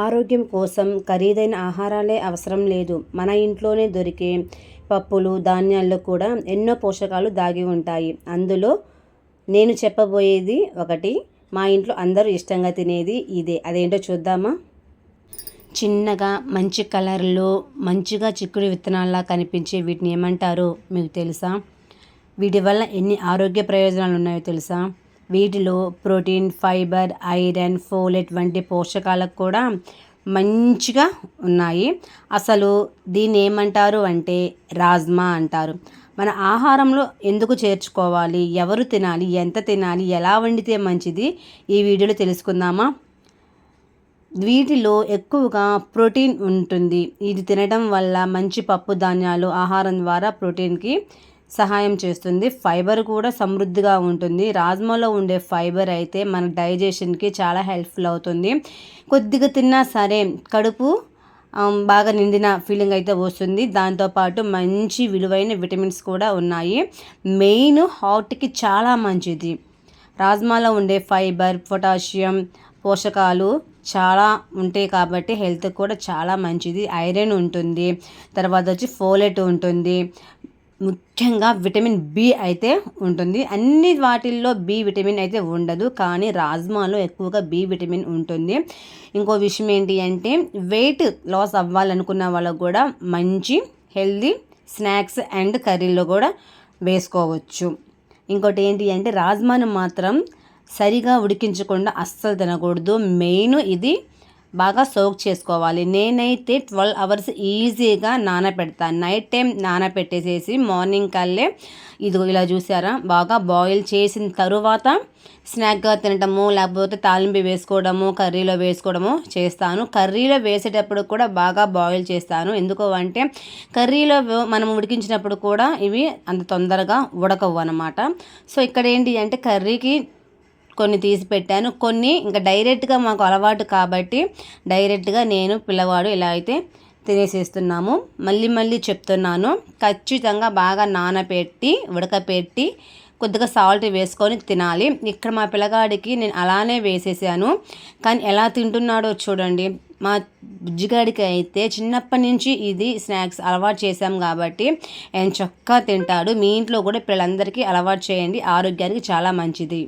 ఆరోగ్యం కోసం ఖరీదైన ఆహారాలే అవసరం లేదు. మన ఇంట్లోనే దొరికే పప్పులు, ధాన్యాల్లో కూడా ఎన్నో పోషకాలు దాగి ఉంటాయి. అందులో నేను చెప్పబోయేది ఒకటి. మా ఇంట్లో అందరూ ఇష్టంగా తినేది ఇదే. అదేంటో చూద్దామా? చిన్నగా మంచి కలర్లో మంచిగా చిక్కుడు విత్తనాల్లా కనిపించే వీటిని ఏమంటారో మీకు తెలుసా? వీటి వల్ల ఎన్ని ఆరోగ్య ప్రయోజనాలు ఉన్నాయో తెలుసా? వీటిలో ప్రోటీన్, ఫైబర్, ఐరన్, ఫోలెట్ వంటి పోషకాలకు కూడా మంచిగా ఉన్నాయి. అసలు దీన్ని ఏమంటారు అంటే రాజ్మా అంటారు. మన ఆహారంలో ఎందుకు చేర్చుకోవాలి, ఎవరు తినాలి, ఎంత తినాలి, ఎలా వండితే మంచిది, ఈ వీడియోలో తెలుసుకుందామా? వీటిలో ఎక్కువగా ప్రోటీన్ ఉంటుంది. ఇది తినడం వల్ల మంచి పప్పు ధాన్యాలు ఆహారం ద్వారా ప్రోటీన్కి సహాయం చేస్తుంది. ఫైబర్ కూడా సమృద్ధిగా ఉంటుంది. రాజ్మాలో ఉండే ఫైబర్ అయితే మన డైజెషన్కి చాలా హెల్ప్ఫుల్ అవుతుంది. కొద్దిగా తిన్నా సరే కడుపు బాగా నిండిన ఫీలింగ్ అయితే వస్తుంది. దాంతోపాటు మంచి విలువైన విటమిన్స్ కూడా ఉన్నాయి. మెయిన్ హార్ట్కి చాలా మంచిది. రాజ్మాలో ఉండే ఫైబర్, పొటాషియం పోషకాలు చాలా ఉంటాయి కాబట్టి హెల్త్కి కూడా చాలా మంచిది. ఐరన్ ఉంటుంది, తర్వాత వచ్చి ఫోలెట్ ఉంటుంది, ముఖ్యంగా విటమిన్ బి అయితే ఉంటుంది. అన్ని వాటిల్లో బి విటమిన్ అయితే ఉండదు, కానీ రాజ్మాలో ఎక్కువగా బి విటమిన్ ఉంటుంది. ఇంకో విషయం ఏంటి అంటే వెయిట్ లాస్ అవ్వాలనుకున్న వాళ్ళకు కూడా మంచి హెల్దీ స్నాక్స్ అండ్ కర్రీలో కూడా వేసుకోవచ్చు. ఇంకోటి ఏంటి అంటే రాజ్మాను మాత్రం సరిగా ఉడికించకుండా అస్సలు తినకూడదు. మెయిన్ ఇది బాగా సోక్ చేసుకోవాలి. నేనైతే 12 అవర్స్ ఈజీగా నానబెడతాను. నైట్ టైం నానబెట్టేసేసి మార్నింగ్ కల్లే ఇది ఇలా చూసారా బాగా బాయిల్ చేసిన తరువాత స్నాక్గా తినటము, లేకపోతే తాలింపు వేసుకోవడము, కర్రీలో వేసుకోవడము చేస్తాను. కర్రీలో వేసేటప్పుడు కూడా బాగా బాయిల్ చేస్తాను. ఎందుకు అంటే కర్రీలో మనం ఉడికించినప్పుడు కూడా ఇవి అంత తొందరగా ఉడకవు అన్నమాట. సో ఇక్కడ ఏంటి అంటే కర్రీకి కొన్ని తీసి పెట్టాను, కొన్ని ఇంకా డైరెక్ట్గా మాకు అలవాటు కాబట్టి డైరెక్ట్గా నేను పిల్లవాడు ఇలా అయితే తినేసేస్తున్నాము. మళ్ళీ చెప్తున్నాను, ఖచ్చితంగా బాగా నానబెట్టి ఉడకపెట్టి కొద్దిగా సాల్ట్ వేసుకొని తినాలి. ఇక్కడ మా పిల్లగాడికి నేను అలానే వేసేసాను, కానీ ఎలా తింటున్నాడో చూడండి. మా బుజ్జిగాడికి అయితే చిన్నప్పటి నుంచి ఇది స్నాక్స్ అలవాటు చేశాం కాబట్టి ఆయన చక్కగా తింటాడు. మీ ఇంట్లో కూడా పిల్లలందరికీ అలవాటు చేయండి, ఆరోగ్యానికి చాలా మంచిది.